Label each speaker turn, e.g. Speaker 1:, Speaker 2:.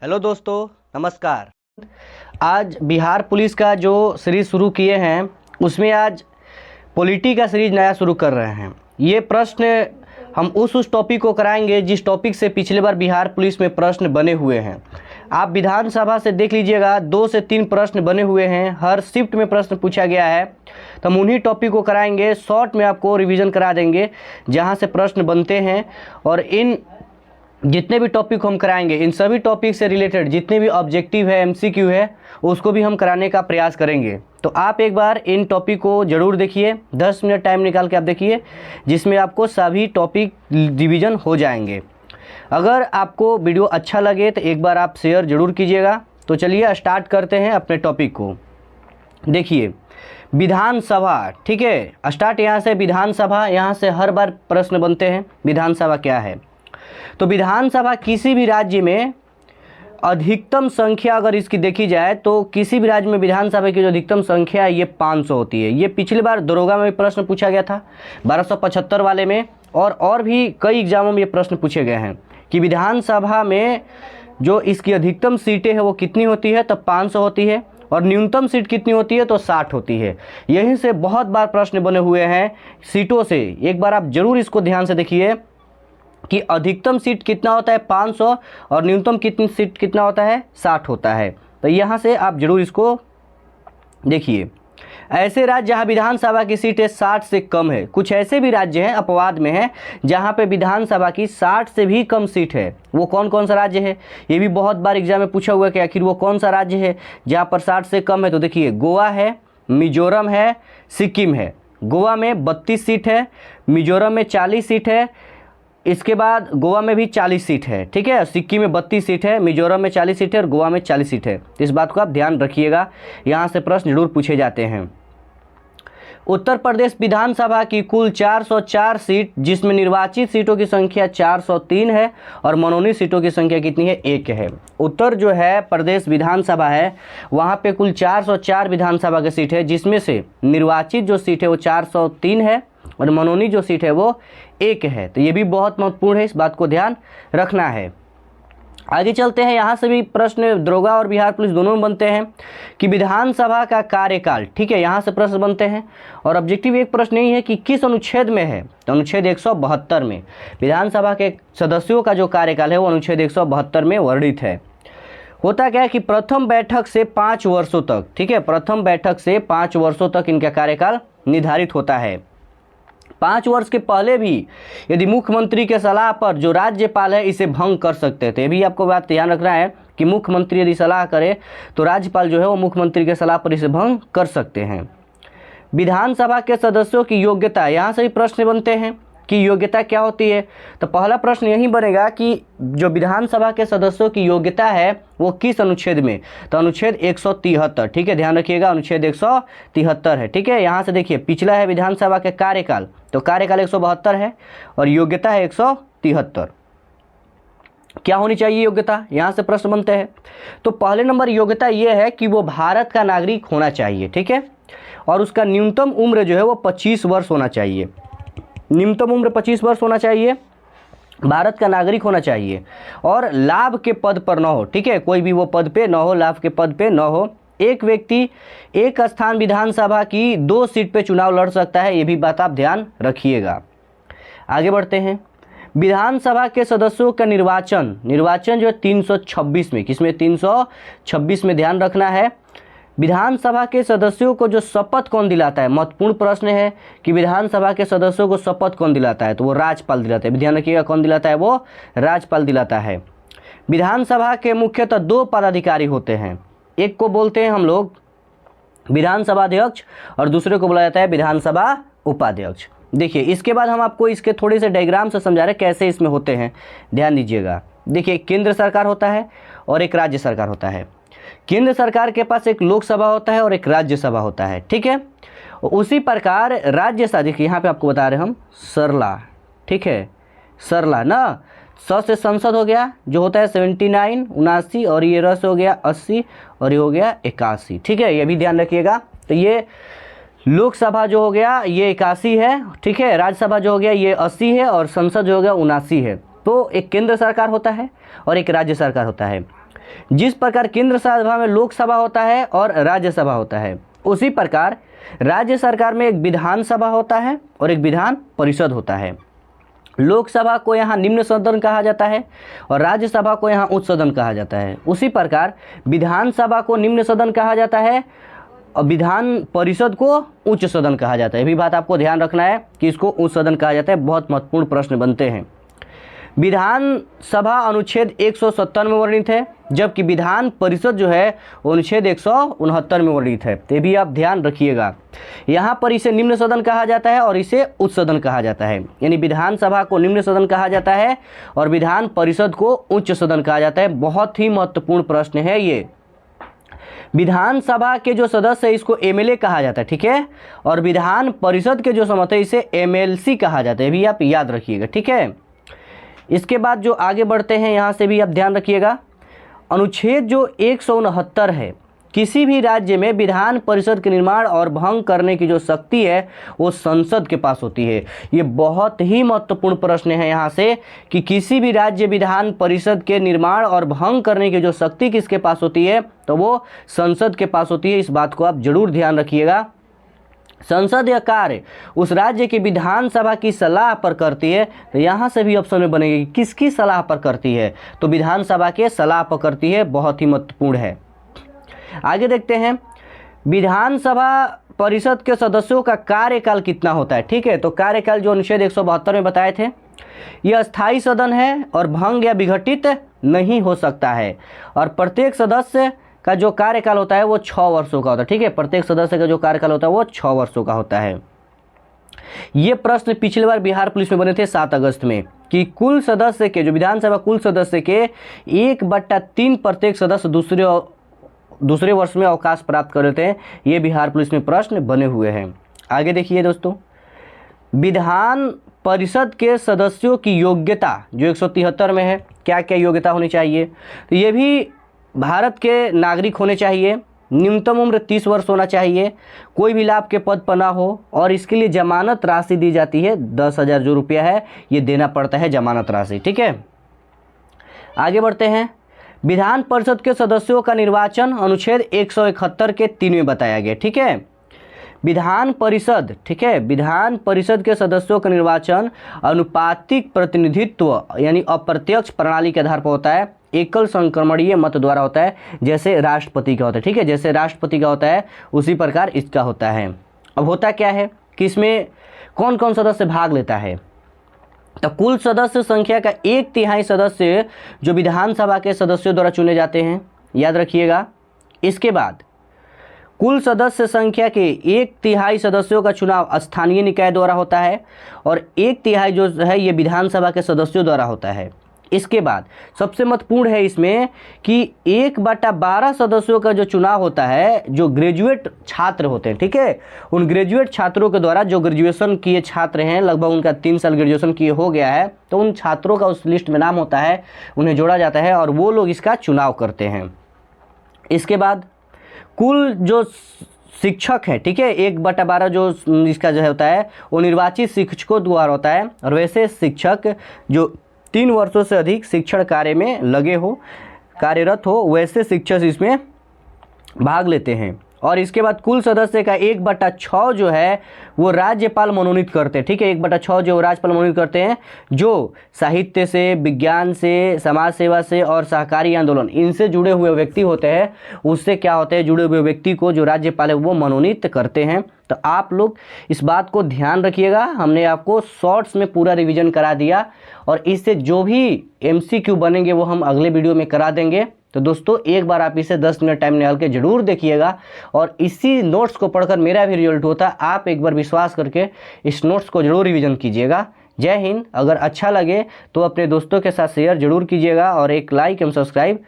Speaker 1: Hello दोस्तों, नमस्कार। आज बिहार पुलिस का जो सीरीज़ शुरू किए हैं उसमें आज पॉलिटी का सीरीज़ नया शुरू कर रहे हैं। ये प्रश्न हम उस टॉपिक को कराएंगे जिस टॉपिक से पिछले बार बिहार पुलिस में प्रश्न बने हुए हैं। आप विधानसभा से देख लीजिएगा 2 से 3 प्रश्न बने हुए हैं, हर शिफ्ट में प्रश्न पूछा गया है। तो हम उन्हीं टॉपिक को कराएंगे, शॉर्ट में आपको रिवीजन करा देंगे जहाँ से प्रश्न बनते हैं। और इन जितने भी टॉपिक हम कराएंगे इन सभी टॉपिक से रिलेटेड जितने भी ऑब्जेक्टिव है, एमसीक्यू है, उसको भी हम कराने का प्रयास करेंगे। तो आप एक बार इन टॉपिक को ज़रूर देखिए, 10 मिनट टाइम निकाल के आप देखिए, जिसमें आपको सभी टॉपिक रिवीजन हो जाएंगे। अगर आपको वीडियो अच्छा लगे तो एक बार आप शेयर ज़रूर कीजिएगा। तो चलिए स्टार्ट करते हैं अपने टॉपिक को। देखिए विधानसभा, ठीक है, स्टार्ट यहाँ से। विधानसभा, यहाँ से हर बार प्रश्न बनते हैं विधानसभा क्या है। तो विधानसभा किसी भी राज्य में अधिकतम संख्या अगर इसकी देखी जाए तो किसी भी राज्य में विधानसभा की जो अधिकतम संख्या है ये 500 होती है। ये पिछली बार दरोगा में भी प्रश्न पूछा गया था 1275 वाले में, और भी कई एग्जामों में ये प्रश्न पूछे गए हैं कि विधानसभा में जो इसकी अधिकतम सीटें हैं वो कितनी होती है, तो 500 होती है, और न्यूनतम सीट कितनी होती है, तो 60 होती है। यहीं से बहुत बार प्रश्न बने हुए हैं सीटों से। एक बार आप जरूर इसको ध्यान से देखिए कि अधिकतम सीट कितना होता है 500 और न्यूनतम कितनी सीट कितना होता है 60 होता है। तो यहाँ से आप जरूर इसको देखिए। ऐसे राज्य जहाँ विधानसभा की सीटें 60 से कम है, कुछ ऐसे भी राज्य हैं अपवाद में हैं जहाँ पे विधानसभा की 60 से भी कम सीट है। वो कौन कौन सा राज्य है, ये भी बहुत बार एग्जाम में पूछा हुआ है कि आखिर वो कौन सा राज्य है जहाँ पर 60 से कम है। तो देखिए गोवा है, मिजोरम है, सिक्किम है। गोवा में 32 सीट है, मिजोरम में 40 सीट है, इसके बाद गोवा में भी 40 सीट है, ठीक है। सिक्किम में 32 सीट है, मिजोरम में 40 सीट है और गोवा में 40 सीट है। तो इस बात को आप ध्यान रखिएगा, यहाँ से प्रश्न जरूर पूछे जाते हैं। उत्तर प्रदेश विधानसभा की कुल 404 सीट, जिसमें निर्वाचित सीटों की संख्या 403 है और मनोनीत सीटों की संख्या कितनी है, 1 है। उत्तर जो है प्रदेश विधानसभा है वहाँ पे कुल 404 विधानसभा की सीट है, जिसमें से निर्वाचित जो सीट है वो 403 है और मनोनीत जो सीट है वो 1 है। तो ये भी बहुत महत्वपूर्ण है, इस बात को ध्यान रखना है। आगे चलते हैं। यहाँ से भी प्रश्न दरोगा और बिहार पुलिस दोनों में बनते हैं कि विधानसभा का कार्यकाल, ठीक है, यहाँ से प्रश्न बनते हैं। और ऑब्जेक्टिव एक प्रश्न यही है कि किस अनुच्छेद में है, तो अनुच्छेद 172 में विधानसभा के सदस्यों का जो कार्यकाल है वो अनुच्छेद 172 में वर्णित है। होता क्या है कि प्रथम बैठक से 5 वर्षों तक, ठीक है, प्रथम बैठक से 5 वर्षों तक इनका कार्यकाल निर्धारित होता है। 5 वर्ष के पहले भी यदि मुख्यमंत्री के सलाह पर जो राज्यपाल है इसे भंग कर सकते थे। ये भी आपको बात ध्यान रखना है कि मुख्यमंत्री यदि सलाह करे तो राज्यपाल जो है वो मुख्यमंत्री के सलाह पर इसे भंग कर सकते हैं। विधानसभा के सदस्यों की योग्यता, यहाँ से भी प्रश्न बनते हैं कि योग्यता क्या होती है। तो पहला प्रश्न यही बनेगा कि जो विधानसभा के सदस्यों की योग्यता है वो किस अनुच्छेद में, तो अनुच्छेद 173, ठीक है, ध्यान रखिएगा, अनुच्छेद 173 है, ठीक है। यहाँ से देखिए पिछला है विधानसभा के कार्यकाल, तो कार्यकाल 172 है और योग्यता है 173। क्या होनी चाहिए योग्यता, यहाँ से प्रश्न बनते हैं। तो पहले नंबर योग्यता ये है कि वो भारत का नागरिक होना चाहिए, ठीक है, और उसका न्यूनतम उम्र जो है वो 25 वर्ष होना चाहिए। न्यूनतम उम्र 25 वर्ष होना चाहिए, भारत का नागरिक होना चाहिए और लाभ के पद पर न हो, ठीक है, कोई भी वो पद पे न हो, लाभ के पद पे न हो। एक व्यक्ति एक स्थान विधानसभा की 2 सीट पे चुनाव लड़ सकता है, ये भी बात आप ध्यान रखिएगा। आगे बढ़ते हैं। विधानसभा के सदस्यों का निर्वाचन जो है 326 में, किसमें, 326 में ध्यान रखना है। विधानसभा के सदस्यों को जो शपथ कौन दिलाता है, महत्वपूर्ण प्रश्न है कि विधानसभा के सदस्यों को शपथ कौन दिलाता है, तो वो राज्यपाल दिलाता है। ध्यान रखिएगा कौन दिलाता है, वो राज्यपाल दिलाता है। विधानसभा के मुख्यतः 2 पदाधिकारी होते हैं, एक को बोलते हैं हम लोग विधानसभा अध्यक्ष और दूसरे को बोला जाता है विधानसभा उपाध्यक्ष। देखिए इसके बाद हम आपको इसके थोड़े से डायग्राम से समझा रहे कैसे इसमें होते हैं, ध्यान दीजिएगा। देखिए केंद्र सरकार होता है और एक राज्य सरकार होता है। केंद्र सरकार के पास एक लोकसभा होता है और एक राज्यसभा होता है, ठीक है। उसी प्रकार राज्यसभा, देखिए यहाँ पे आपको बता रहे हम सरला, ठीक है, सरला ना, स से संसद हो गया जो होता है 79 79 और ये र से हो गया 80 और ये हो गया 81, ठीक है, ये भी ध्यान रखिएगा। तो ये लोकसभा जो हो गया ये 81 है, ठीक है, राज्यसभा जो हो गया ये 80 है और संसद जो हो गया 79 है। तो एक केंद्र सरकार होता है और एक राज्य सरकार होता है। जिस प्रकार केंद्र सभा में लोकसभा होता है और राज्यसभा होता है, उसी प्रकार राज्य सरकार में एक विधानसभा होता है और एक विधान परिषद होता है। लोकसभा को यहाँ निम्न सदन कहा जाता है और राज्यसभा को यहाँ उच्च सदन कहा जाता है। उसी प्रकार विधानसभा को निम्न सदन कहा जाता है और विधान परिषद को उच्च सदन कहा जाता है। ये भी बात आपको ध्यान रखना है कि इसको उच्च सदन कहा जाता है, बहुत महत्वपूर्ण प्रश्न बनते हैं। विधानसभा अनुच्छेद 170 में वर्णित है, जबकि विधान परिषद जो है अनुच्छेद 169 में वर्णित है। तो भी आप ध्यान रखिएगा, यहाँ पर इसे निम्न सदन कहा जाता है और इसे उच्च सदन कहा जाता है। यानी विधानसभा को निम्न सदन कहा जाता है और विधान परिषद को उच्च सदन कहा जाता है। बहुत ही महत्वपूर्ण प्रश्न है ये। विधानसभा के जो सदस्य है इसको एमएलए कहा जाता है, ठीक है, और विधान परिषद के जो सदस्य है इसे एमएलसी कहा जाता है। भी आप याद रखिएगा, ठीक है। इसके बाद जो आगे बढ़ते हैं यहाँ से भी आप ध्यान रखिएगा। अनुच्छेद जो 169 है, किसी भी राज्य में विधान परिषद के निर्माण और भंग करने की जो शक्ति है वो संसद के पास होती है। ये बहुत ही महत्वपूर्ण प्रश्न है यहाँ से कि किसी भी राज्य विधान परिषद के निर्माण और भंग करने की जो शक्ति किसके पास होती है, तो वो संसद के पास होती है। इस बात को आप जरूर ध्यान रखिएगा। संसद यह कार्य उस राज्य की विधानसभा की सलाह पर करती है। तो यहाँ से भी ऑप्शन में बनेगी किसकी सलाह पर करती है, तो विधानसभा के सलाह पर करती है। बहुत ही महत्वपूर्ण है। आगे देखते हैं, विधानसभा परिषद के सदस्यों का कार्यकाल कितना होता है, ठीक है। तो कार्यकाल जो अनुच्छेद 172 में बताए थे, यह स्थायी सदन है और भंग या विघटित नहीं हो सकता है और प्रत्येक सदस्य का जो कार्यकाल होता है वो 6 वर्षों का होता है, ठीक है। प्रत्येक सदस्य का जो कार्यकाल होता है वो 6 वर्षों का होता है। ये प्रश्न पिछली बार बिहार पुलिस में बने थे 7 अगस्त में कि कुल सदस्य के जो विधानसभा कुल सदस्य के 1/3 प्रत्येक सदस्य दूसरे वर्ष में अवकाश प्राप्त कर लेते हैं। ये बिहार पुलिस में प्रश्न बने हुए हैं। आगे देखिए दोस्तों, विधान परिषद के सदस्यों की योग्यता जो 173 में है, क्या क्या योग्यता होनी चाहिए, तो ये भी भारत के नागरिक होने चाहिए, न्यूनतम उम्र 30 वर्ष होना चाहिए, कोई भी लाभ के पद पर ना हो और इसके लिए जमानत राशि दी जाती है। 10,000 जो रुपया है ये देना पड़ता है जमानत राशि, ठीक है। आगे बढ़ते हैं, विधान परिषद के सदस्यों का निर्वाचन अनुच्छेद 171 के 3 में बताया गया, ठीक है। विधान परिषद, ठीक है, विधान परिषद के सदस्यों का निर्वाचन अनुपातिक प्रतिनिधित्व यानी अप्रत्यक्ष प्रणाली के आधार पर होता है, एकल संक्रमणीय मत द्वारा होता है, जैसे राष्ट्रपति का होता है, ठीक है। जैसे राष्ट्रपति का होता है उसी प्रकार इसका होता है। अब होता क्या है कि इसमें कौन कौन सदस्य भाग लेता है, तो कुल सदस्य संख्या का 1/3 सदस्य जो विधानसभा के सदस्यों द्वारा चुने जाते हैं, याद रखिएगा। इसके बाद कुल सदस्य संख्या के 1/3 सदस्यों का चुनाव स्थानीय निकाय द्वारा होता है और 1/3 जो है ये विधानसभा के सदस्यों द्वारा होता है। इसके बाद सबसे महत्वपूर्ण है इसमें कि 1/12 सदस्यों का जो चुनाव होता है जो ग्रेजुएट छात्र होते हैं, ठीक है, उन ग्रेजुएट छात्रों के द्वारा जो ग्रेजुएशन किए छात्र हैं, लगभग उनका 3 साल ग्रेजुएशन किए हो गया है, तो उन छात्रों का उस लिस्ट में नाम होता है, उन्हें जोड़ा जाता है और वो लोग इसका चुनाव करते हैं। इसके बाद कुल जो शिक्षक है, ठीक है, 1/12 जो इसका जो होता है वो निर्वाचित शिक्षकों द्वारा होता है और वैसे शिक्षक जो 3 वर्षों से अधिक शिक्षण कार्य में लगे हो, कार्यरत हो, वैसे शिक्षक इसमें भाग लेते हैं। और इसके बाद कुल सदस्य का 1/6 जो है वो राज्यपाल मनोनीत करते हैं, ठीक है। 1/6 जो राज्यपाल मनोनीत करते हैं, जो साहित्य से, विज्ञान से, समाज सेवा से और सहकारी आंदोलन इनसे जुड़े हुए व्यक्ति होते हैं, उससे क्या होते हैं, जुड़े हुए व्यक्ति को जो राज्यपाल है वो मनोनीत करते हैं। तो आप लोग इस बात को ध्यान रखिएगा। हमने आपको शॉर्ट्स में पूरा रिवीजन करा दिया और इससे जो भी MCQ बनेंगे वो हम अगले वीडियो में करा देंगे। तो दोस्तों एक बार आप इसे 10 मिनट टाइम निकाल के जरूर देखिएगा और इसी नोट्स को पढ़कर मेरा भी रिजल्ट होता है। आप एक बार विश्वास करके इस नोट्स को जरूर रिवीजन कीजिएगा। जय हिंद। अगर अच्छा लगे तो अपने दोस्तों के साथ शेयर जरूर कीजिएगा और एक लाइक एवं सब्सक्राइब